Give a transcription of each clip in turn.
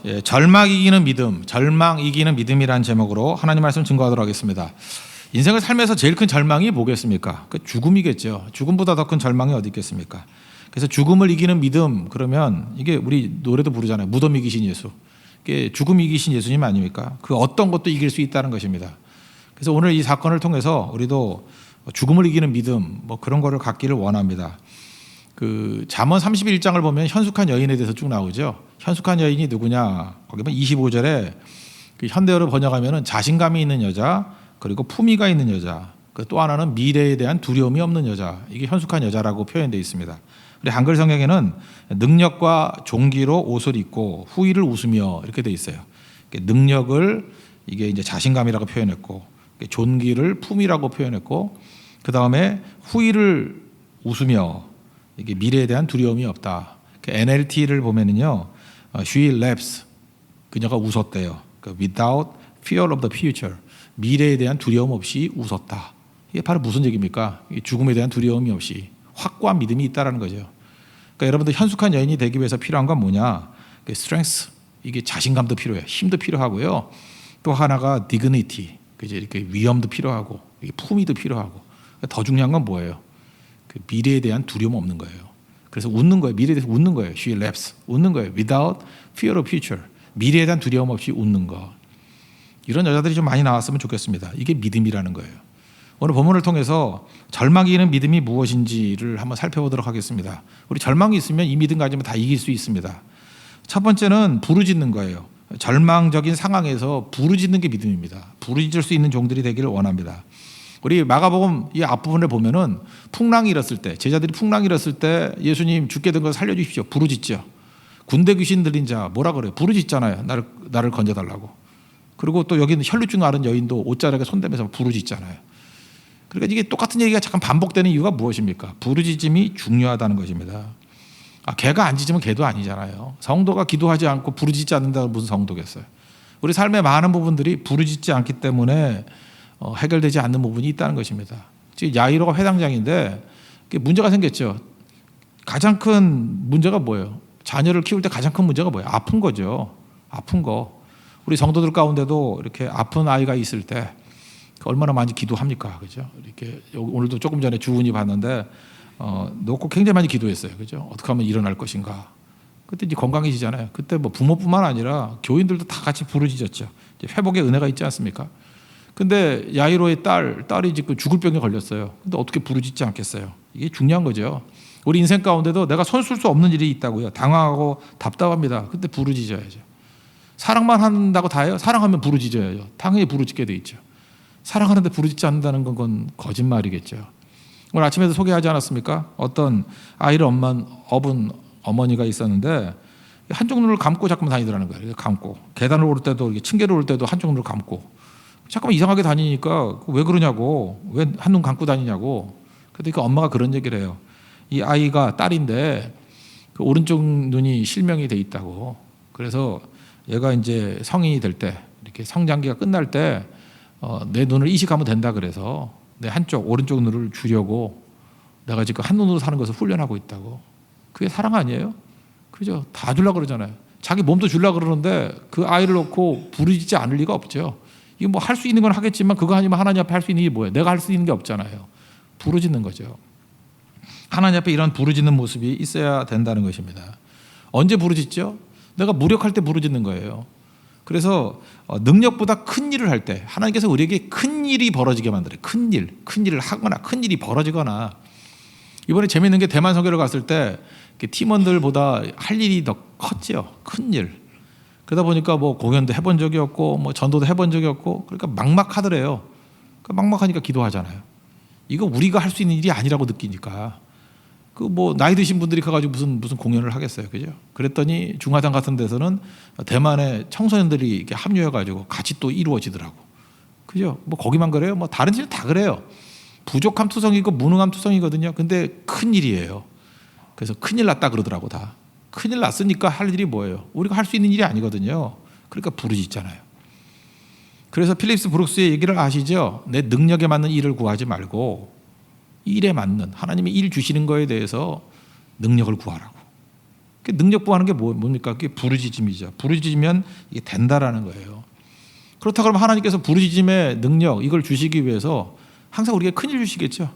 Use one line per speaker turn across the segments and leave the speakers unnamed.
예, 절망 이기는 믿음, 절망 이기는 믿음이라는 제목으로 하나님 말씀 증거하도록 하겠습니다. 인생을 살면서 제일 큰 절망이 뭐겠습니까? 그 죽음이겠죠. 죽음보다 더 큰 절망이 어디 있겠습니까? 그래서 죽음을 이기는 믿음, 그러면 이게 우리 노래도 부르잖아요. 무덤 이기신 예수. 이게 죽음 이기신 예수님 아닙니까? 그 어떤 것도 이길 수 있다는 것입니다. 그래서 오늘 이 사건을 통해서 우리도 죽음을 이기는 믿음, 뭐 그런 거를 갖기를 원합니다. 그 잠언 31장을 보면 현숙한 여인에 대해서 쭉 나오죠. 현숙한 여인이 누구냐? 거기 보면 25절에 그 현대어로 번역하면은 자신감이 있는 여자, 그리고 품위가 있는 여자, 그 또 하나는 미래에 대한 두려움이 없는 여자. 이게 현숙한 여자라고 표현되어 있습니다. 우리 한글 성경에는 능력과 종기로 옷을 입고 후의를 웃으며 이렇게 되어 있어요. 능력을 이게 이제 자신감이라고 표현했고, 존귀를 품위라고 표현했고, 그 다음에 후의를 웃으며 이게 미래에 대한 두려움이 없다. NLT를 보면은요, she laughs, 그녀가 웃었대요. Without fear of the future, 미래에 대한 두려움 없이 웃었다. 이게 바로 무슨 얘기입니까? 죽음에 대한 두려움이 없이 확고한 믿음이 있다라는 거죠. 그러니까 여러분들 현숙한 여인이 되기 위해서 필요한 건 뭐냐? strength, 이게 자신감도 필요해요. 힘도 필요하고요. 또 하나가 dignity, 그죠? 이렇게 위엄도 필요하고, 품위도 필요하고. 더 중요한 건 뭐예요? 그 미래에 대한 두려움 없는 거예요. 그래서 웃는 거예요. 미래에 대해서 웃는 거예요. She laughs, 웃는 거예요. Without fear of future, 미래에 대한 두려움 없이 웃는 거. 이런 여자들이 좀 많이 나왔으면 좋겠습니다. 이게 믿음이라는 거예요. 오늘 본문을 통해서 절망이 이기는 믿음이 무엇인지를 한번 살펴보도록 하겠습니다. 우리 절망이 있으면 이 믿음 가지면 다 이길 수 있습니다. 첫 번째는 부르짖는 거예요. 절망적인 상황에서 부르짖는 게 믿음입니다. 부르짖을 수 있는 종들이 되기를 원합니다. 우리 마가복음 이 앞부분을 보면은 풍랑이 일었을 때, 제자들이 풍랑이 일었을 때 예수님 죽게 된 걸 살려주십시오. 부르짖죠. 군대 귀신 들린 자 뭐라 그래요? 부르짖잖아요. 나를 건져달라고. 그리고 또 여기는 혈루증 앓은 여인도 옷자락에 손대면서 부르짖잖아요. 그러니까 이게 똑같은 얘기가 잠깐 반복되는 이유가 무엇입니까? 부르짖음이 중요하다는 것입니다. 개가 안 짖으면 개도 아니잖아요. 성도가 기도하지 않고 부르짖지 않는다고 무슨 성도겠어요? 우리 삶의 많은 부분들이 부르짖지 않기 때문에 해결되지 않는 부분이 있다는 것입니다. 지금 야이로가 회당장인데 문제가 생겼죠. 가장 큰 문제가 뭐예요? 자녀를 키울 때 가장 큰 문제가 뭐예요? 아픈 거죠. 아픈 거. 우리 성도들 가운데도 이렇게 아픈 아이가 있을 때 얼마나 많이 기도합니까? 그죠? 이렇게 오늘도 조금 전에 주은이 봤는데 놓고 굉장히 많이 기도했어요. 그죠? 어떻게 하면 일어날 것인가? 그때 이제 건강해지잖아요. 그때 뭐 부모뿐만 아니라 교인들도 다 같이 부르짖었죠. 회복의 은혜가 있지 않습니까? 근데 야이로의 딸이 지금 죽을 병에 걸렸어요. 근데 어떻게 부르짖지 않겠어요? 이게 중요한 거죠. 우리 인생 가운데도 내가 손쓸 수 없는 일이 있다고요. 당황하고 답답합니다. 그때 부르짖어야죠. 사랑만 한다고 다예요? 사랑하면 부르짖어야죠. 당연히 부르짖게 돼 있죠. 사랑하는데 부르짖지 않는다는 건 거짓말이겠죠. 오늘 아침에도 소개하지 않았습니까? 어떤 아이를 업은 어머니가 있었는데 한쪽 눈을 감고 잠깐만 다니더라는 거예요. 감고 계단을 오를 때도 층계를 오를 때도 한쪽 눈을 감고 잠깐만 이상하게 다니니까 왜 그러냐고, 왜 한눈 감고 다니냐고. 그러니까 엄마가 그런 얘기를 해요. 이 아이가 딸인데 그 오른쪽 눈이 실명이 돼 있다고. 그래서 얘가 이제 성인이 될 때 이렇게 성장기가 끝날 때 내 눈을 이식하면 된다 그래서 내 한쪽 오른쪽 눈을 주려고 내가 지금 한 눈으로 사는 것을 훈련하고 있다고. 그게 사랑 아니에요? 그죠? 다 주려고 그러잖아요. 자기 몸도 주려고 그러는데 그 아이를 놓고 부르짖지 않을 리가 없죠. 이게 뭐 할 수 있는 건 하겠지만 그거 아니면 하나님 앞에 할 수 있는 게 뭐예요? 내가 할 수 있는 게 없잖아요. 부르짖는 거죠. 하나님 앞에 이런 부르짖는 모습이 있어야 된다는 것입니다. 언제 부르짖죠? 내가 무력할 때 부르짖는 거예요. 그래서 능력보다 큰 일을 할 때 하나님께서 우리에게 큰 일이 벌어지게 만들어요. 큰 일을 하거나 큰 일이 벌어지거나. 이번에 재미있는 게 대만 선교를 갔을 때 팀원들보다 할 일이 더 컸지요. 큰 일. 그러다 보니까 뭐 공연도 해본 적이 없고 뭐 전도도 해본 적이 없고 그러니까 막막하더래요. 막막하니까 기도하잖아요. 이거 우리가 할 수 있는 일이 아니라고 느끼니까. 그 뭐 나이 드신 분들이 가가지고 무슨 공연을 하겠어요, 그죠? 그랬더니 중화당 같은 데서는 대만의 청소년들이 이렇게 합류해가지고 같이 또 이루어지더라고, 그죠? 뭐 거기만 그래요? 뭐 다른 데는 다 그래요. 부족함 투성이고 무능함 투성이거든요. 근데 큰 일이에요. 그래서 큰일 났다 그러더라고 다. 큰일 났으니까 할 일이 뭐예요? 우리가 할 수 있는 일이 아니거든요. 그러니까 부르짖잖아요. 그래서 필립스 브룩스의 얘기를 아시죠? 내 능력에 맞는 일을 구하지 말고 일에 맞는 하나님이 일 주시는 거에 대해서 능력을 구하라고. 능력 부여하는 게 뭡니까? 그게 부르짖음이죠. 부르짖으면 이게 된다라는 거예요. 그렇다 그러면 하나님께서 부르짖음의 능력 이걸 주시기 위해서 항상 우리에게 큰 일 주시겠죠.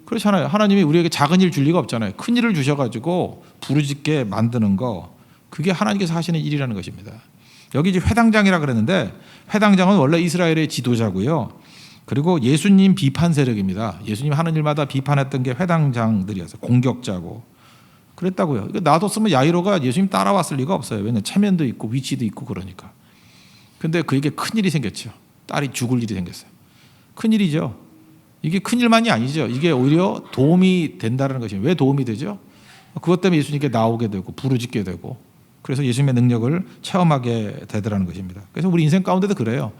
그렇잖아요. 하나님이 우리에게 작은 일 줄 리가 없잖아요. 큰 일을 주셔가지고 부르짖게 만드는 거, 그게 하나님께서 하시는 일이라는 것입니다. 여기 이제 회당장이라 그랬는데, 회당장은 원래 이스라엘의 지도자고요. 그리고 예수님 비판 세력입니다. 예수님 하는 일마다 비판했던 게 회당장들이어서 공격자고 그랬다고요. 이거 놔뒀으면 야이로가 예수님 따라왔을 리가 없어요. 왜냐하면 체면도 있고 위치도 있고 그러니까. 근데 그에게 큰 일이 생겼죠. 딸이 죽을 일이 생겼어요. 큰 일이죠. 이게 큰 일만이 아니죠. 이게 오히려 도움이 된다는 것이에요. 왜 도움이 되죠? 그것 때문에 예수님께 나오게 되고 부르짖게 되고, 그래서 예수님의 능력을 체험하게 되더라는 것입니다. 그래서 우리 인생 가운데도 그래요.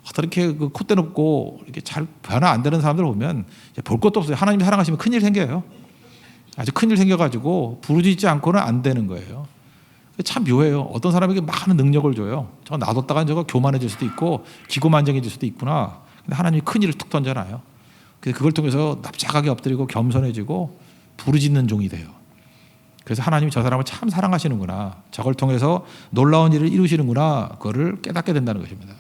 어떻게 그 콧대 높고 이렇게 잘 변화 안 되는 사람들 보면 볼 것도 없어요. 하나님이 사랑하시면 큰일 생겨요. 아주 큰일 생겨가지고 부르짖지 않고는 안 되는 거예요. 참 묘해요. 어떤 사람에게 많은 능력을 줘요. 저거 놔뒀다가 저거 교만해질 수도 있고 기고만장해질 수도 있구나. 근데 하나님이 큰일을 툭 던져놔요. 그걸 통해서 납작하게 엎드리고 겸손해지고 부르짖는 종이 돼요. 그래서 하나님이 저 사람을 참 사랑하시는구나, 저걸 통해서 놀라운 일을 이루시는구나, 그거를 깨닫게 된다는 것입니다.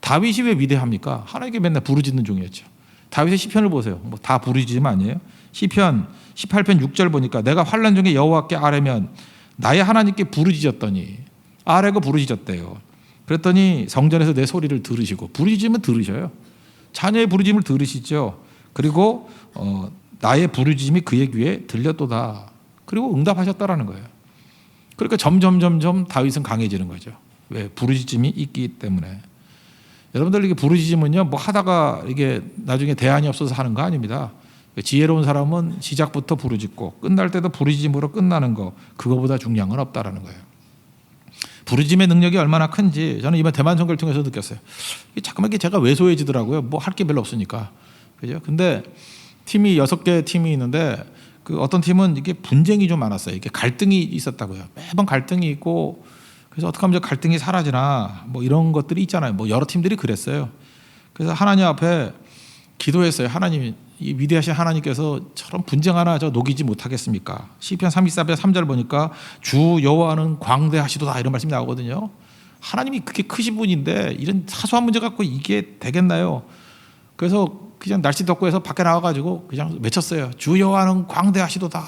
다윗이 왜 위대합니까? 하나님께 맨날 부르짖는 종이었죠. 다윗의 시편을 보세요. 뭐 다 부르짖음 아니에요? 시편 18편 6절 보니까 내가 환난 중에 여호와께 아뢰면 나의 하나님께 부르짖었더니, 아뢰고 부르짖었대요. 그랬더니 성전에서 내 소리를 들으시고, 부르짖으면 들으셔요. 자녀의 부르짖음을 들으시죠. 그리고 나의 부르짖음이 그의 귀에 들렸도다. 그리고 응답하셨다라는 거예요. 그러니까 점점 다윗은 강해지는 거죠. 왜? 부르짖음이 있기 때문에. 여러분들 이게 부르짖음은요, 뭐 하다가 이게 나중에 대안이 없어서 하는 거 아닙니다. 지혜로운 사람은 시작부터 부르짖고 끝날 때도 부르짖음으로 끝나는 거, 그거보다 중요한 건 없다라는 거예요. 부르짖음의 능력이 얼마나 큰지 저는 이번 대만 선교를 통해서 느꼈어요. 자꾸만 제가 왜소해지더라고요. 뭐 할 게 별로 없으니까. 그죠? 근데 팀이 6개 팀이 있는데, 그 어떤 팀은 이게 분쟁이 좀 많았어요. 이게 갈등이 있었다고요. 매번 갈등이 있고, 그래서 어떻게 하면 저 갈등이 사라지나, 뭐 이런 것들이 있잖아요. 뭐 여러 팀들이 그랬어요. 그래서 하나님 앞에 기도했어요. 하나님, 이 위대하신 하나님께서 저런 분쟁 하나 저 녹이지 못하겠습니까? 시편 34편 3절 보니까 주 여호와는 광대하시도다, 이런 말씀이 나오거든요. 하나님이 그렇게 크신 분인데 이런 사소한 문제 갖고 이게 되겠나요? 그래서 그냥 날씨 덥고 해서 밖에 나와가지고 그냥 외쳤어요. 주 여호와는 광대하시도다.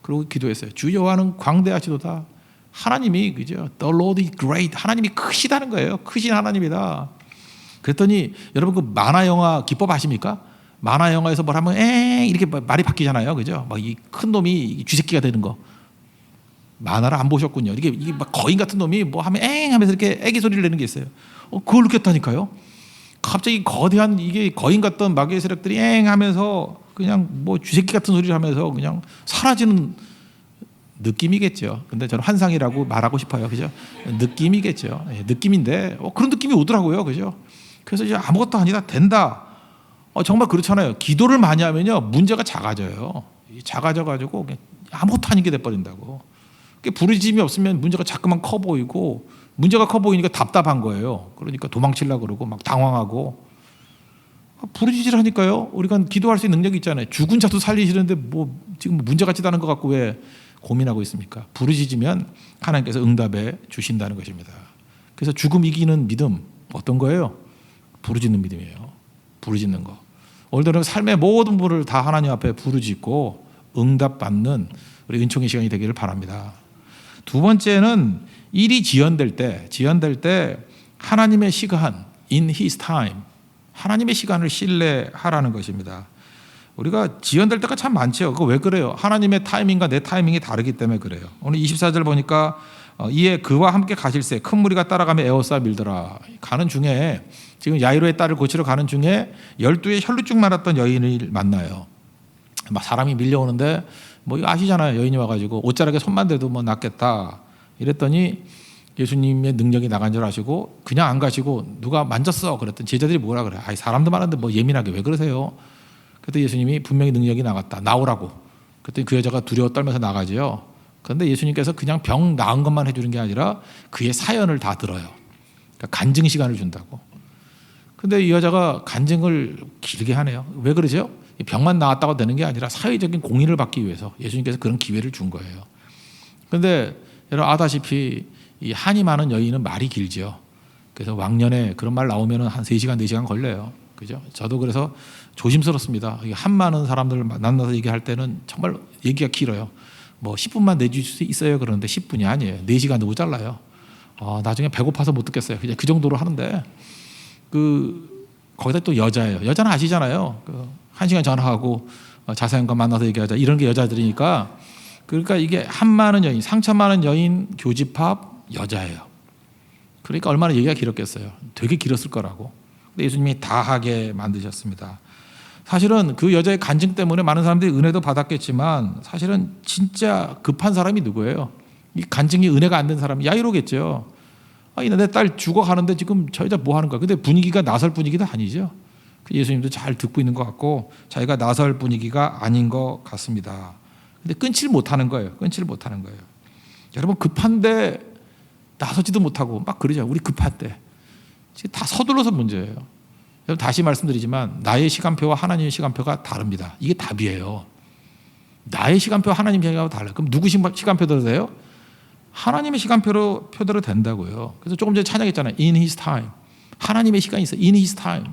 그리고 기도했어요. 주 여호와는 광대하시도다. 하나님이, 그죠? The Lord is great. 하나님이 크시다는 거예요. 크신 하나님이다. 그랬더니 여러분 그 만화 영화 기법 아십니까? 만화 영화에서 뭘 하면 이렇게 말이 바뀌잖아요. 그죠? 막 이 큰 놈이 쥐새끼가 되는 거. 만화를 안 보셨군요. 이게 막 거인 같은 놈이 뭐 하면 하면서 이렇게 애기 소리를 내는 게 있어요. 그걸 느꼈다니까요. 갑자기 거대한 이게 거인 같던 마귀의 세력들이 하면서 그냥 뭐 쥐새끼 같은 소리를 하면서 그냥 사라지는 느낌이겠죠. 근데 저는 환상이라고 말하고 싶어요. 그죠? 느낌이겠죠. 느낌인데 그런 느낌이 오더라고요. 그죠? 그래서 이제 아무것도 아니다, 된다. 정말 그렇잖아요. 기도를 많이 하면요, 문제가 작아져요. 작아져가지고 아무것도 아닌 게 돼버린다고. 부르짖음이 없으면 문제가 자꾸만 커 보이고, 문제가 커 보이니까 답답한 거예요. 그러니까 도망치려고 그러고 막 당황하고. 부르짖으라니까요. 우리가 기도할 수 있는 능력이 있잖아요. 죽은 자도 살리시는데 뭐 지금 문제 같지도 않은 것 같고 왜 고민하고 있습니까? 부르짖으면 하나님께서 응답해 주신다는 것입니다. 그래서 죽음 이기는 믿음 어떤 거예요? 부르짖는 믿음이에요. 부르짖는 거. 오늘도 삶의 모든 분을 다 하나님 앞에 부르짖고 응답받는 우리 은총의 시간이 되기를 바랍니다. 두 번째는 일이 지연될 때 하나님의 시간, in His time, 하나님의 시간을 신뢰하라는 것입니다. 우리가 지연될 때가 참 많죠. 그거 왜 그래요? 하나님의 타이밍과 내 타이밍이 다르기 때문에 그래요. 오늘 24절 보니까 이에 그와 함께 가실새 큰 무리가 따라가며 에워싸 밀더라. 가는 중에, 지금 야이로의 딸을 고치러 가는 중에 12의 혈루증 많았던 여인을 만나요. 막 사람이 밀려오는데 뭐 이거 아시잖아요. 여인이 와가지고 옷자락에 손만 대도 뭐 낫겠다 이랬더니 예수님의 능력이 나간 줄 아시고 그냥 안 가시고 누가 만졌어 그랬더니 제자들이 뭐라 그래? 아이 사람도 많은데 뭐 예민하게 왜 그러세요? 그랬더니 예수님이 분명히 능력이 나갔다, 나오라고. 그랬더니 그 여자가 두려워 떨면서 나가지요. 그런데 예수님께서 그냥 병 나은 것만 해주는 게 아니라 그의 사연을 다 들어요. 그러니까 간증 시간을 준다고. 근데 이 여자가 간증을 길게 하네요. 왜 그러죠? 병만 나았다고 되는 게 아니라 사회적인 공인을 받기 위해서 예수님께서 그런 기회를 준 거예요. 그런데 여러분 아다시피 이 한이 많은 여인은 말이 길죠. 그래서 왕년에 그런 말 나오면 한 3시간, 4시간 걸려요. 그죠? 저도 그래서 조심스럽습니다. 한 많은 사람들을 만나서 얘기할 때는 정말 얘기가 길어요. 뭐 10분만 내줄 수 있어요. 그러는데 10분이 아니에요. 4시간도 모자라요. 나중에 배고파서 못 듣겠어요. 그냥 그 정도로 하는데 거기다 또 여자예요. 여자는 아시잖아요. 1시간 전화하고 자세한과 만나서 얘기하자. 이런 게 여자들이니까 그러니까 이게 한 많은 여인, 상처 많은 여인 교집합 여자예요. 그러니까 얼마나 얘기가 길었겠어요. 되게 길었을 거라고. 근데 예수님이 다 하게 만드셨습니다. 사실은 그 여자의 간증 때문에 많은 사람들이 은혜도 받았겠지만 사실은 진짜 급한 사람이 누구예요? 이 간증이 은혜가 안 된 사람이 야이로겠죠. 내 딸 죽어가는데 지금 저 여자 뭐 하는 거야? 근데 분위기가 나설 분위기도 아니죠. 예수님도 잘 듣고 있는 것 같고 자기가 나설 분위기가 아닌 것 같습니다. 근데 끊지를 못하는 거예요. 끊지를 못하는 거예요. 여러분 급한데 나서지도 못하고 막 그러죠. 우리 급한데 지금 다 서둘러서 문제예요. 여러분 다시 말씀드리지만 나의 시간표와 하나님의 시간표가 다릅니다. 이게 답이에요. 나의 시간표와 하나님의 시간표가 달라요. 그럼 누구 시간표대로 돼요? 하나님의 시간표대로 된다고요. 그래서 조금 전에 찬양했잖아요. In His time. 하나님의 시간이 있어요. In His time.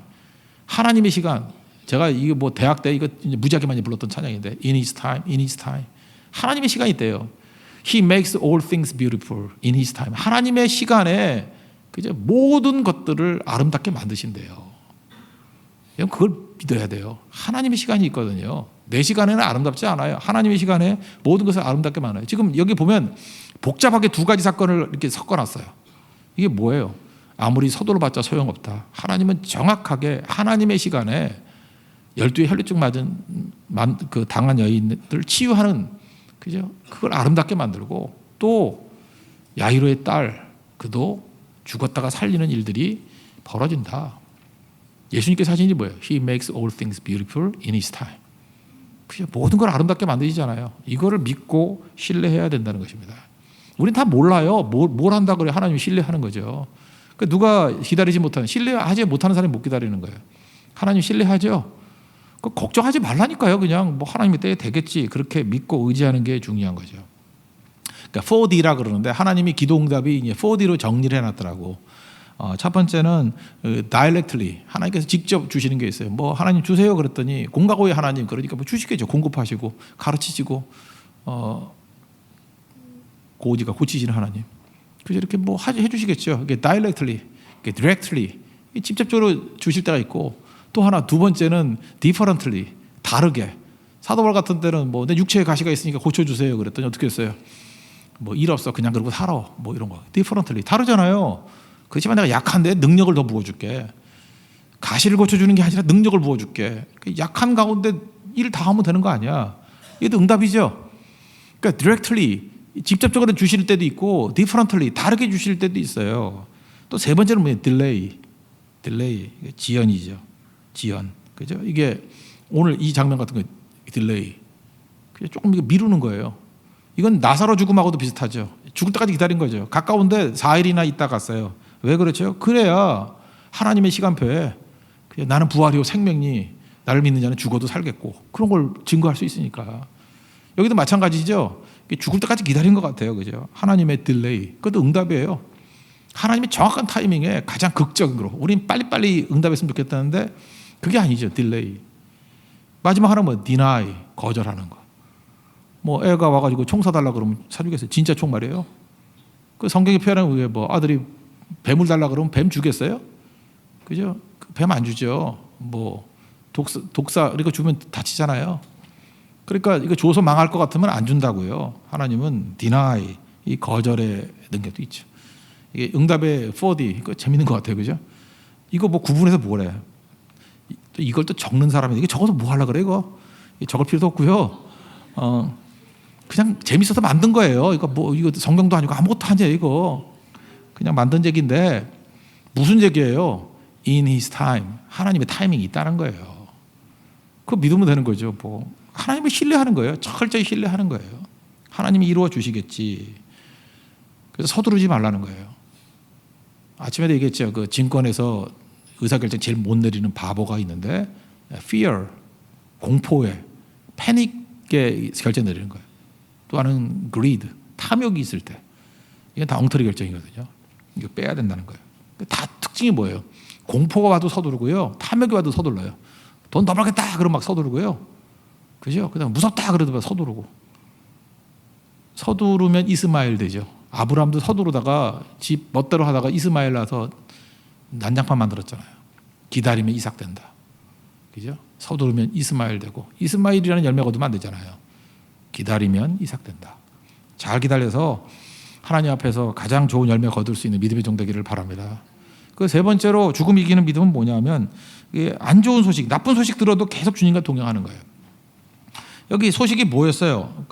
하나님의 시간. 제가 이거 뭐 대학 때 이거 무지하게 많이 불렀던 찬양인데 In His time, In His time. 하나님의 시간이 있대요. He makes all things beautiful in His time. 하나님의 시간에 그죠? 모든 것들을 아름답게 만드신대요. 그걸 믿어야 돼요. 하나님의 시간이 있거든요. 내 시간에는 아름답지 않아요. 하나님의 시간에 모든 것을 아름답게 만들어요. 지금 여기 보면 복잡하게 2가지 사건을 이렇게 섞어놨어요. 이게 뭐예요? 아무리 서둘러봤자 소용없다. 하나님은 정확하게 하나님의 시간에 12의 혈류증 당한 여인들을 치유하는 그죠? 그걸 아름답게 만들고 또 야이로의 딸 그도 죽었다가 살리는 일들이 벌어진다. 예수님께서 하신 일이 뭐예요? He makes all things beautiful in His time. 모든 걸 아름답게 만드시잖아요. 이거를 믿고 신뢰해야 된다는 것입니다. 우린 다 몰라요. 뭘 한다 그래 하나님 신뢰하는 거죠. 그러니까 누가 기다리지 못하는 신뢰하지 못하는 사람이 못 기다리는 거예요. 하나님 신뢰하죠. 걱정하지 말라니까요. 그냥 뭐 하나님의 때에 되겠지. 그렇게 믿고 의지하는 게 중요한 거죠. 그러니까 4D라 그러는데 하나님이 기도응답이 이제 4D로 정리를 해놨더라고. 첫 번째는 directly 하나님께서 직접 주시는 게 있어요. 뭐 하나님 주세요 그랬더니 공과고의 하나님 그러니까 뭐 주시겠죠. 공급하시고 가르치시고 고지가 고치시는 하나님. 그래서 이렇게 뭐 해주시겠죠. 이게 directly, 이게 directly 직접적으로 주실 때가 있고 또 하나 두 번째는 differently 다르게 사도 바울 같은 때는 뭐 내 육체에 가시가 있으니까 고쳐주세요 그랬더니 어떻게 했어요? 뭐 일 없어 그냥 그러고 살아 뭐 이런 거 differently 다르잖아요. 그렇지만 내가 약한데 능력을 더 부어줄게. 가시를 고쳐주는 게 아니라 능력을 부어줄게. 약한 가운데 일 다 하면 되는 거 아니야. 이게 응답이죠. 그러니까 directly 직접적으로 주실 때도 있고 differently 다르게 주실 때도 있어요. 또 세 번째는 뭐예요? delay 지연이죠. 지연. 그죠? 이게 오늘 이 장면 같은 거 delay. 조금 미루는 거예요. 이건 나사로 죽음하고도 비슷하죠. 죽을 때까지 기다린 거죠. 가까운데 4일이나 있다 갔어요. 왜 그렇죠? 그래야 하나님의 시간표에 나는 부활이요 생명이 나를 믿는 자는 죽어도 살겠고 그런 걸 증거할 수 있으니까. 여기도 마찬가지죠. 죽을 때까지 기다린 것 같아요. 그죠? 하나님의 딜레이. 그것도 응답이에요. 하나님의 정확한 타이밍에 가장 극적으로 우린 빨리빨리 응답했으면 좋겠다는데 그게 아니죠. 딜레이. 마지막 하나는 뭐 deny 거절하는 거. 뭐 애가 와가지고 총 사달라 그러면 사주겠어요. 진짜 총 말이에요. 그 성경에 표현하는 게 뭐 아들이 뱀을 달라 그러면 뱀 주겠어요? 그죠? 뱀 안 주죠. 뭐 독사 이거 주면 다치잖아요. 그러니까 이거 줘서 망할 것 같으면 안 준다고요. 하나님은 deny 이 거절의 능력도 있죠. 이게 응답의 4D 이거 재밌는 것 같아요, 그죠? 이거 뭐 구분해서 뭐래? 또 이걸 또 적는 사람이 이게 적어서 뭐 하려 그래 이거? 적을 필요도 없고요. 그냥 재밌어서 만든 거예요. 이거 성경도 아니고 아무것도 아니에요 이거. 그냥 만든 얘기인데 무슨 얘기예요? In His time. 하나님의 타이밍이 있다는 거예요. 그거 믿으면 되는 거죠. 뭐 하나님을 신뢰하는 거예요. 철저히 신뢰하는 거예요. 하나님이 이루어 주시겠지. 그래서 서두르지 말라는 거예요. 아침에도 얘기했죠. 그 증권에서 의사결정 제일 못 내리는 바보가 있는데 fear, 공포에 패닉에 결정 내리는 거예요. 또 하나는 greed, 탐욕이 있을 때. 이건 다 엉터리 결정이거든요. 이거 빼야 된다는 거예요. 다 특징이 뭐예요? 공포가 와도 서두르고요. 탐욕이 와도 서둘러요. 돈 더 벌겠다 그러면 막 서두르고요. 그죠? 그다음 무섭다 그래도 막 서두르고. 서두르면 이스마엘 되죠. 아브라함도 서두르다가 집 멋대로 하다가 이스마엘 나서 난장판 만들었잖아요. 기다리면 이삭 된다. 그죠? 서두르면 이스마엘 되고, 이스마엘이라는 열매 거두면 안 되잖아요. 기다리면 이삭 된다. 잘 기다려서 하나님 앞에서 가장 좋은 열매 거둘 수 있는 믿음의 종 되기를 바랍니다. 그 세 번째로 죽음 이기는 믿음은 뭐냐면, 안 좋은 소식, 나쁜 소식 들어도 계속 주님과 동행하는 거예요. 여기 소식이 뭐였어요?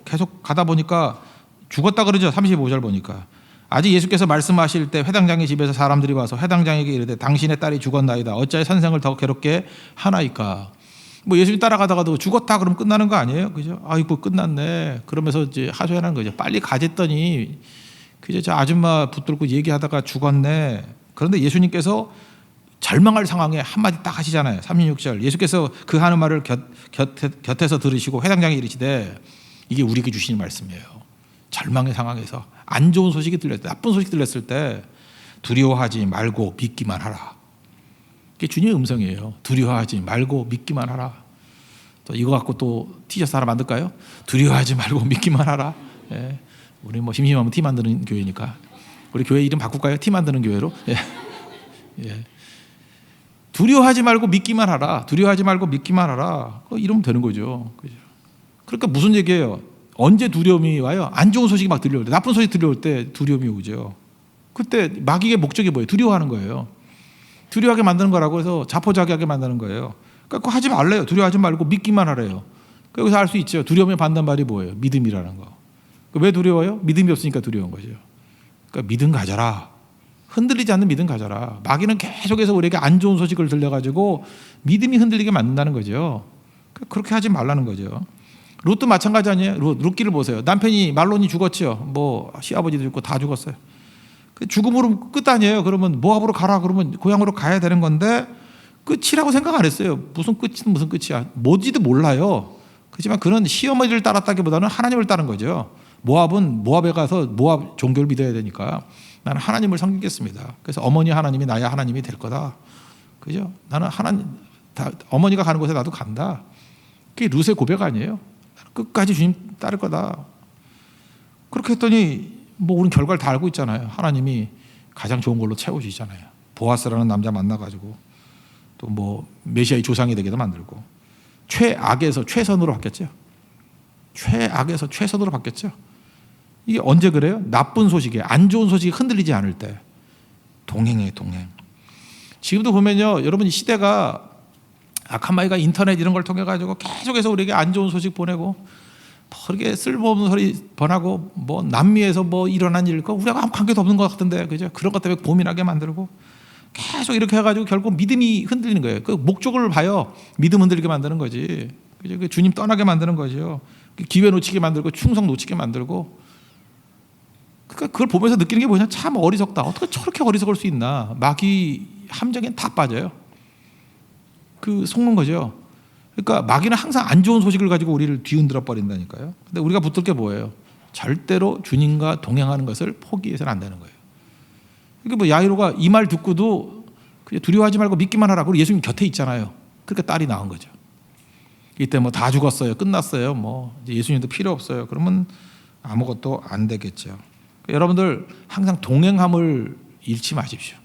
계속 가다 보니까 죽었다 그러죠. 35절 보니까. 아직 예수께서 말씀하실 때 회당장의 집에서 사람들이 와서 회당장에게 이르되 당신의 딸이 죽었나이다. 어찌하여 선생을 더 괴롭게 하나이까. 예수님 따라가다가도 죽었다 그러면 끝나는 거 아니에요? 그죠? 아이고 끝났네. 그러면서 이제 하소연하는 거죠. 빨리 가졌더니 그죠? 저 아줌마 붙들고 얘기하다가 죽었네. 그런데 예수님께서 절망할 상황에 한마디 딱 하시잖아요. 36절. 예수께서 그 하는 말을 곁에서 들으시고 회당장에 이르시되, 이게 우리에게 주시는 말씀이에요. 절망의 상황에서 안 좋은 소식이 들렸을 때, 나쁜 소식이 들렸을 때 두려워하지 말고 믿기만 하라. 이게 주님의 음성이에요. 두려워하지 말고 믿기만 하라. 또 이거 갖고 또 티셔츠 하나 만들까요? 두려워하지 말고 믿기만 하라. 예. 우리 심심하면 티 만드는 교회니까 우리 교회 이름 바꿀까요? 티 만드는 교회로. 예. 예. 두려워하지 말고 믿기만 하라. 두려워하지 말고 믿기만 하라. 이러면 되는 거죠. 그죠? 그러니까 무슨 얘기예요? 언제 두려움이 와요? 안 좋은 소식이 막 들려올 때, 나쁜 소식 들려올 때 두려움이 오죠. 그때 마귀의 목적이 뭐예요? 두려워하는 거예요. 두려워하게 만드는 거라고 해서 자포자기하게 만드는 거예요. 그러니까 그거 하지 말래요. 두려워하지 말고 믿기만 하래요. 여기서 알 수 있죠. 두려움의 반대말이 뭐예요? 믿음이라는 거. 왜 두려워요? 믿음이 없으니까 두려운 거죠. 그러니까 믿음 가져라. 흔들리지 않는 믿음 가져라. 마귀는 계속해서 우리에게 안 좋은 소식을 들려가지고 믿음이 흔들리게 만든다는 거죠. 그렇게 하지 말라는 거죠. 룻도 마찬가지 아니에요? 룻기를 보세요. 남편이 말론이 죽었죠. 시아버지도 죽고 다 죽었어요. 죽음으로 끝 아니에요. 그러면 모압으로 가라 그러면 고향으로 가야 되는 건데 끝이라고 생각 안 했어요. 무슨 끝은 무슨 끝이야. 뭔지도 몰라요. 그렇지만 그는 시어머니를 따랐다기보다는 하나님을 따른 거죠. 모압에 가서 모압 종교를 믿어야 되니까 나는 하나님을 섬기겠습니다. 그래서 어머니 하나님이 나의 하나님이 될 거다. 그죠? 나는 어머니가 가는 곳에 나도 간다. 그게 룻의 고백 아니에요? 끝까지 주님 따를 거다. 그렇게 했더니 우리는 결과를 다 알고 있잖아요. 하나님이 가장 좋은 걸로 채워주시잖아요. 보아스라는 남자 만나가지고 또 메시아의 조상이 되게도 만들고, 최악에서 최선으로 바뀌었죠. 최악에서 최선으로 바뀌었죠. 이게 언제 그래요? 나쁜 소식에, 안 좋은 소식이 흔들리지 않을 때 동행이에요. 동행. 지금도 보면요, 여러분 시대가 아칸마이가 인터넷 이런 걸 통해 가지고 계속해서 우리에게 안 좋은 소식 보내고, 그렇게 쓸모없는 소리 번하고, 남미에서 일어난 일, 우리하고 아무 관계도 없는 것 같은데, 그죠? 그런 것 때문에 고민하게 만들고, 계속 이렇게 해가지고 결국 믿음이 흔들리는 거예요. 그 목적을 봐요. 믿음 흔들리게 만드는 거지. 그죠? 주님 떠나게 만드는 거죠. 기회 놓치게 만들고, 충성 놓치게 만들고. 그러니까 그걸 보면서 느끼는 게 뭐냐? 참 어리석다. 어떻게 저렇게 어리석을 수 있나? 마귀 함정에 다 빠져요. 속는 거죠. 그러니까 마귀는 항상 안 좋은 소식을 가지고 우리를 뒤흔들어 버린다니까요. 근데 우리가 붙들 게 뭐예요? 절대로 주님과 동행하는 것을 포기해서는 안 되는 거예요. 그러니까 야이로가 이 말 듣고도 그냥 두려워하지 말고 믿기만 하라. 그리고 예수님 곁에 있잖아요. 그러니까 딸이 낳은 거죠. 이때 다 죽었어요. 끝났어요. 이제 예수님도 필요 없어요. 그러면 아무것도 안 되겠죠. 그러니까 여러분들 항상 동행함을 잃지 마십시오.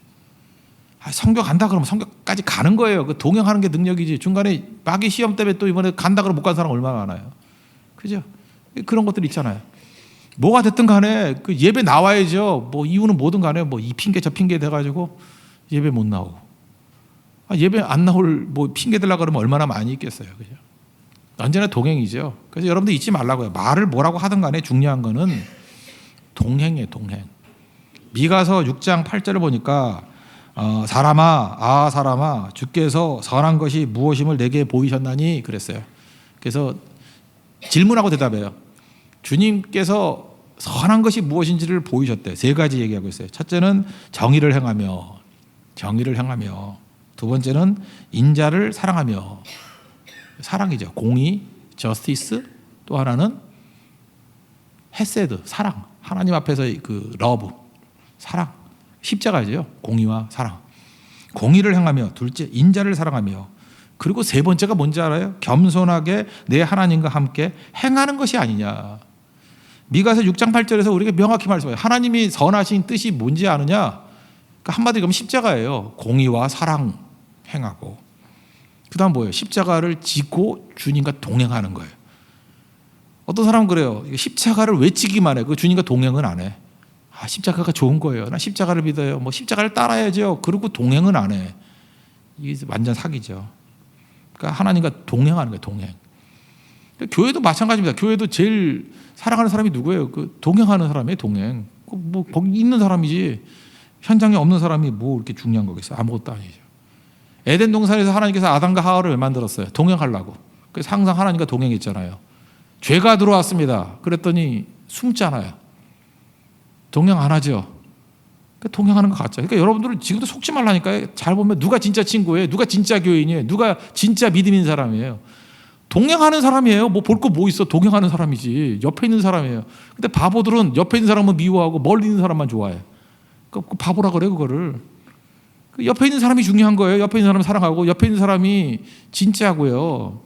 성교 간다 그러면 성교까지 가는 거예요. 그 동행하는 게 능력이지. 중간에 마귀 시험 때문에 또 이번에 간다 그러면 못 간 사람 얼마나 많아요. 그죠? 그런 것들 있잖아요. 뭐가 됐든 간에 그 예배 나와야죠. 이유는 뭐든 간에 이 핑계 저 핑계 돼가지고 예배 못 나오고. 예배 안 나올 핑계 대려고 그러면 얼마나 많이 있겠어요. 그죠? 언제나 동행이죠. 그래서 여러분들 잊지 말라고요. 말을 뭐라고 하든 간에 중요한 거는 동행이에요. 동행. 미가서 6장 8절을 보니까 사람아 주께서 선한 것이 무엇임을 내게 보이셨나니 그랬어요. 그래서 질문하고 대답해요. 주님께서 선한 것이 무엇인지를 보이셨대. 세 가지 얘기하고 있어요. 첫째는 정의를 행하며, 두 번째는 인자를 사랑하며, 사랑이죠. 공의, 저스티스. 또 하나는 헤세드, 사랑. 하나님 앞에서의 그 러브, 사랑. 십자가죠. 공의와 사랑. 공의를 행하며, 둘째 인자를 사랑하며, 그리고 세 번째가 뭔지 알아요? 겸손하게 내 하나님과 함께 행하는 것이 아니냐. 미가서 6장 8절에서 우리가 명확히 말씀해요. 하나님이 선하신 뜻이 뭔지 아느냐? 그러니까 한마디로 하면 십자가예요. 공의와 사랑 행하고. 그 다음 뭐예요? 십자가를 지고 주님과 동행하는 거예요. 어떤 사람은 그래요. 십자가를 외치기만 해. 그 주님과 동행은 안 해. 아, 십자가가 좋은 거예요. 나 십자가를 믿어요. 뭐 십자가를 따라야죠. 그리고 동행은 안 해. 이게 완전 사기죠. 그러니까 하나님과 동행하는 거예요. 동행. 교회도 마찬가지입니다. 교회도 제일 사랑하는 사람이 누구예요? 그 동행하는 사람이에요. 동행. 뭐 거기 있는 사람이지 현장에 없는 사람이 뭐 이렇게 중요한 거겠어요? 아무것도 아니죠. 에덴 동산에서 하나님께서 아담과 하와를 왜 만들었어요? 동행하려고. 그래서 항상 하나님과 동행했잖아요. 죄가 들어왔습니다. 그랬더니 숨잖아요. 동행 안 하죠. 그러니까 동행하는 것 같죠. 그러니까 여러분들은 지금도 속지 말라니까요. 잘 보면 누가 진짜 친구예요? 누가 진짜 교인이에요? 누가 진짜 믿음 있는 사람이에요? 동행하는 사람이에요. 뭐 볼 거 뭐 있어? 동행하는 사람이지. 옆에 있는 사람이에요. 근데 바보들은 옆에 있는 사람은 미워하고 멀리 있는 사람만 좋아해. 그 바보라 그래 그거를. 옆에 있는 사람이 중요한 거예요. 옆에 있는 사람 사랑하고 옆에 있는 사람이 진짜고요.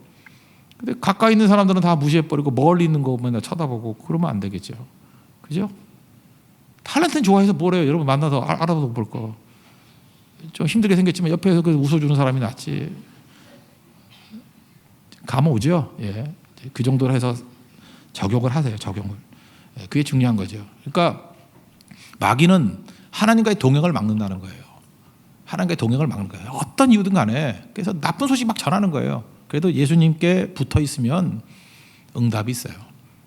근데 가까이 있는 사람들은 다 무시해버리고 멀리 있는 거 맨날 쳐다보고 그러면 안 되겠죠. 그죠? 탤런트는 좋아해서 뭐래요? 여러분 만나서 알아보고 볼 거. 좀 힘들게 생겼지만 옆에서 그 웃어주는 사람이 낫지. 감오죠. 예. 그 정도로 해서 적용을 하세요. 적용을. 예. 그게 중요한 거죠. 그러니까 마귀는 하나님과의 동행을 막는다는 거예요. 하나님과의 동행을 막는 거예요. 어떤 이유든 간에. 그래서 나쁜 소식 막 전하는 거예요. 그래도 예수님께 붙어 있으면 응답이 있어요.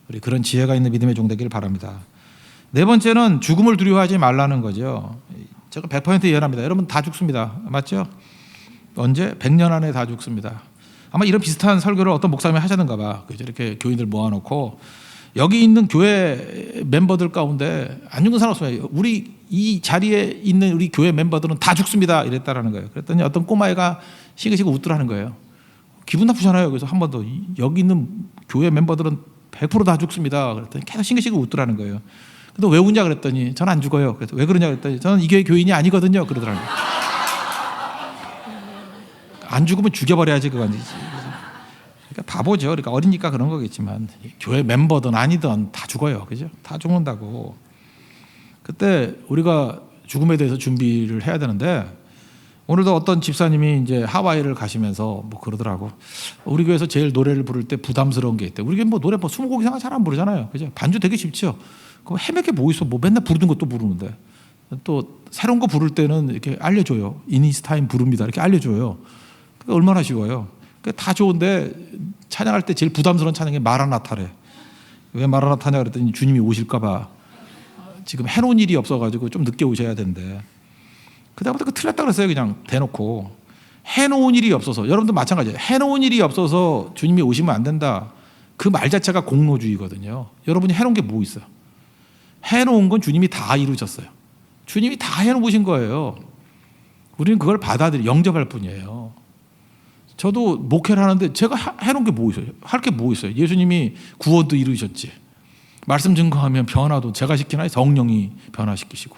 우리 그런 지혜가 있는 믿음의 종 되기를 바랍니다. 네 번째는 죽음을 두려워하지 말라는 거죠. 제가 100% 예언합니다. 여러분 다 죽습니다. 맞죠? 언제? 100년 안에 다 죽습니다. 아마 이런 비슷한 설교를 어떤 목사님이 하셨는가 봐. 이렇게 교인들 모아놓고 여기 있는 교회 멤버들 가운데 안 죽는 사람 없어요. 우리 이 자리에 있는 우리 교회 멤버들은 다 죽습니다. 이랬다라는 거예요. 그랬더니 어떤 꼬마애가 시그시그 웃더라는 거예요. 기분 나쁘잖아요. 그래서 한 번 더 여기 있는 교회 멤버들은 100% 다 죽습니다. 그랬더니 계속 싱글싱글 웃더라는 거예요. 근데 왜 웃냐 그랬더니 저는 안 죽어요. 그래서 왜 그러냐 그랬더니 저는 이 교회 교인이 아니거든요. 그러더라는 거예요. 안 죽으면 죽여버려야지 그거 아니지. 그러니까 바보죠. 그러니까 어리니까 그런 거겠지만 교회 멤버든 아니든 다 죽어요. 그죠? 다 죽는다고. 그때 우리가 죽음에 대해서 준비를 해야 되는데 오늘도 어떤 집사님이 이제 하와이를 가시면서 뭐 그러더라고. 우리 교회에서 제일 노래를 부를 때 부담스러운 게 있대. 우리 교회 뭐 노래 뭐 20곡 이상 잘 안 부르잖아요. 그죠? 반주 되게 쉽죠. 그럼 헤매게 뭐 있어? 뭐 맨날 부르는 것도 부르는데. 또 새로운 거 부를 때는 이렇게 알려줘요. 이니스타임 부릅니다. 이렇게 알려줘요. 그게 얼마나 쉬워요. 다 좋은데 찬양할 때 제일 부담스러운 찬양이 마라나타래. 왜 마라나타냐 그랬더니 주님이 오실까 봐 지금 해놓은 일이 없어가지고 좀 늦게 오셔야 되는데 그다음부터 그 틀렸다 그랬어요. 그냥 대놓고 해놓은 일이 없어서. 여러분도 마찬가지예요. 해놓은 일이 없어서 주님이 오시면 안 된다. 그 말 자체가 공로주의거든요. 여러분이 해놓은 게 뭐 있어요? 해놓은 건 주님이 다 이루셨어요. 주님이 다 해놓으신 거예요. 우리는 그걸 영접할 뿐이에요. 저도 목회를 하는데 제가 해놓은 게 뭐 있어요? 할 게 뭐 있어요? 예수님이 구원도 이루셨지. 말씀 증거하면 변화도 제가 시키나요? 성령이 변화시키시고.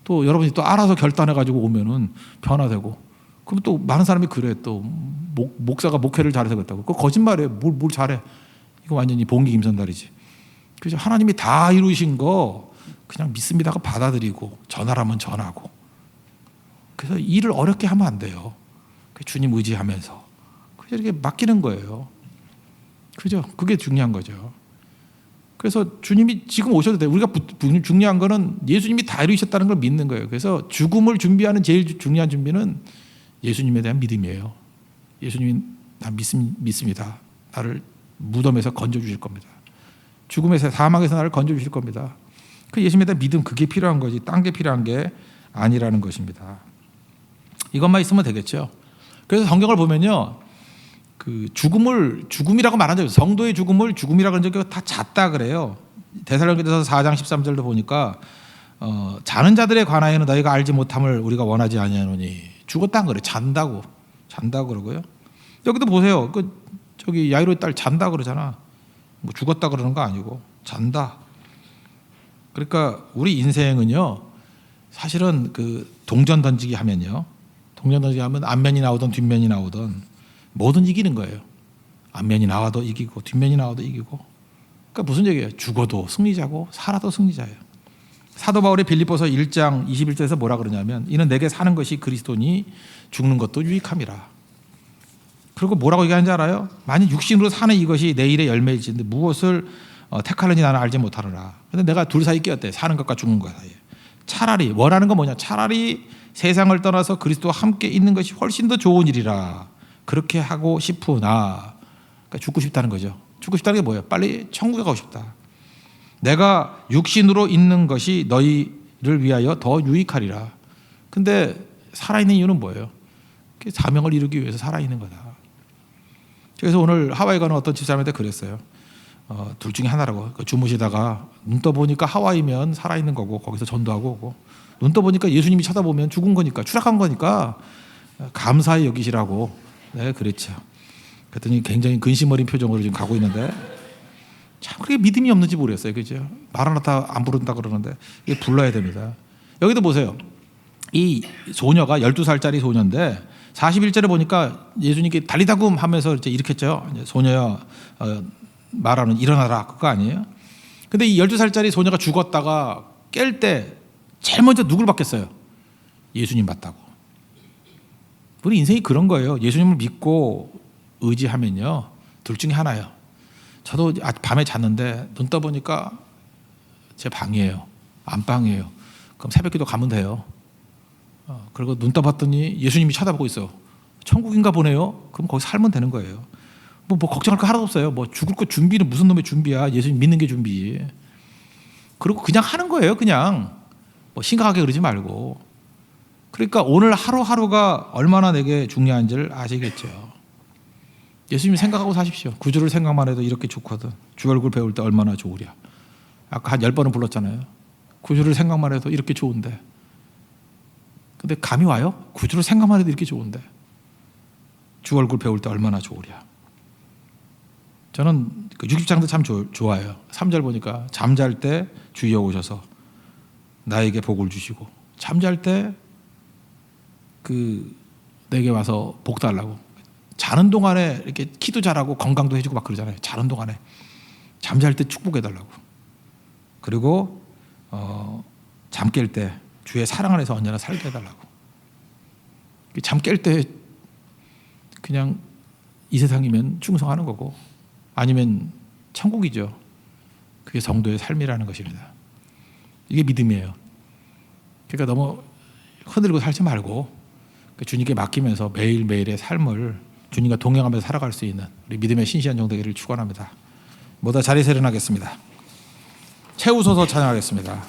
또 여러분이 또 알아서 결단해가지고 오면은 변화되고. 그럼 또 많은 사람이 그래. 또 목사가 목회를 잘해서 그랬다고. 그거 거짓말이에요. 뭘 잘해. 이거 완전히 봉기 김선달이지. 그래서 하나님이 다 이루신 거 그냥 믿습니다가 받아들이고 전하라면 전하고. 그래서 일을 어렵게 하면 안 돼요. 주님 의지하면서. 그래서 이렇게 맡기는 거예요. 그죠? 그게 중요한 거죠. 그래서 주님이 지금 오셔도 돼요. 우리가 중요한 거는 예수님이 다 이루셨다는 걸 믿는 거예요. 그래서 죽음을 준비하는 제일 중요한 준비는 예수님에 대한 믿음이에요. 예수님이 나 믿습니다. 나를 무덤에서 건져주실 겁니다. 죽음에서 사망에서 나를 건져주실 겁니다. 그 예수님에 대한 믿음 그게 필요한 거지 딴 게 필요한 게 아니라는 것입니다. 이것만 있으면 되겠죠. 그래서 성경을 보면요. 그 죽음이라고 말한 적이 없어요. 성도의 죽음을 죽음이라고 하는 적이 다 잤다 그래요. 데살로니가서 4장 13절도 보니까 자는 자들에 관하여는 너희가 알지 못함을 우리가 원하지 아니하노니 죽었다는 거래. 잔다고 그러고요. 여기도 보세요. 저기 야이로의 딸 잔다 그러잖아. 뭐 죽었다 그러는 거 아니고 잔다. 그러니까 우리 인생은요, 사실은 그 동전 던지기 하면요, 동전 던지기 하면 앞면이 나오든 뒷면이 나오든 뭐든 이기는 거예요. 앞면이 나와도 이기고 뒷면이 나와도 이기고. 그러니까 무슨 얘기예요? 죽어도 승리자고 살아도 승리자예요. 사도 바울이 빌립보서 1장 21절에서 뭐라 그러냐면, 이는 내게 사는 것이 그리스도니 죽는 것도 유익함이라. 그리고 뭐라고 얘기하는지 알아요? 만약 육신으로 사는 이것이 내일의 열매일지인데 무엇을 택하는지 나는 알지 못하노라. 근데 내가 둘 사이 끼었대. 사는 것과 죽는 것 사이에. 차라리 원하는 건 뭐냐? 차라리 세상을 떠나서 그리스도와 함께 있는 것이 훨씬 더 좋은 일이라. 그렇게 하고 싶으나, 그러니까 죽고 싶다는 거죠. 죽고 싶다는 게 뭐예요? 빨리 천국에 가고 싶다. 내가 육신으로 있는 것이 너희를 위하여 더 유익하리라. 근데 살아있는 이유는 뭐예요? 사명을 이루기 위해서 살아있는 거다. 그래서 오늘 하와이 가는 어떤 집사람한테 그랬어요. 둘 중에 하나라고. 주무시다가 눈 떠보니까 하와이면 살아있는 거고 거기서 전도하고 오고, 눈 떠보니까 예수님이 쳐다보면 죽은 거니까, 추락한 거니까 감사히 여기시라고. 네, 그랬죠. 그랬더니 굉장히 근심 어린 표정으로 지금 가고 있는데, 참 그렇게 믿음이 없는지 모르겠어요. 그죠? 마라나타 안 부른다 그러는데 이게 불러야 됩니다. 여기도 보세요. 이 소녀가 12살짜리 소녀인데 41절에 보니까 예수님께 달리다굼 하면서 이렇게 했죠. 소녀야, 말하는 일어나라, 그거 아니에요? 근데 이 12살짜리 소녀가 죽었다가 깰 때 제일 먼저 누굴 받겠어요? 예수님 받다고. 우리 인생이 그런 거예요. 예수님을 믿고 의지하면요, 둘 중에 하나예요. 저도 밤에 잤는데 눈 떠보니까 제 방이에요. 안방이에요. 그럼 새벽기도 가면 돼요. 그리고 눈 떠봤더니 예수님이 쳐다보고 있어요. 천국인가 보네요. 그럼 거기 살면 되는 거예요. 뭐 걱정할 거 하나도 없어요. 뭐 죽을 거 준비는 무슨 놈의 준비야. 예수님 믿는 게 준비. 그리고 그냥 하는 거예요. 그냥 뭐 심각하게 그러지 말고. 그러니까 오늘 하루하루가 얼마나 내게 중요한지를 아시겠죠. 예수님 생각하고 사십시오. 구주를 생각만 해도 이렇게 좋거든. 주 얼굴 배울 때 얼마나 좋으랴. 아까 한 10번은 불렀잖아요. 구주를 생각만 해도 이렇게 좋은데. 근데 감이 와요? 구주를 생각만 해도 이렇게 좋은데. 주 얼굴 배울 때 얼마나 좋으랴. 저는 그 60장도 참 좋아요. 3절 보니까 잠잘 때 주여 오셔서 나에게 복을 주시고, 잠잘 때 내게 와서 복 달라고. 자는 동안에 이렇게 키도 잘하고 건강도 해주고 막 그러잖아요. 자는 동안에 잠잘 때 축복해달라고. 그리고 잠 깰 때 주의 사랑 안에서 언제나 살게 해달라고. 잠 깰 때 그냥 이 세상이면 충성하는 거고, 아니면 천국이죠. 그게 성도의 삶이라는 것입니다. 이게 믿음이에요. 그러니까 너무 흔들고 살지 말고 주님께 맡기면서 매일매일의 삶을 주님과 동행하면서 살아갈 수 있는 우리 믿음의 신실한 정되기를 축원합니다. 모두 자리에서 일어나겠습니다. 채우소서 찬양하겠습니다.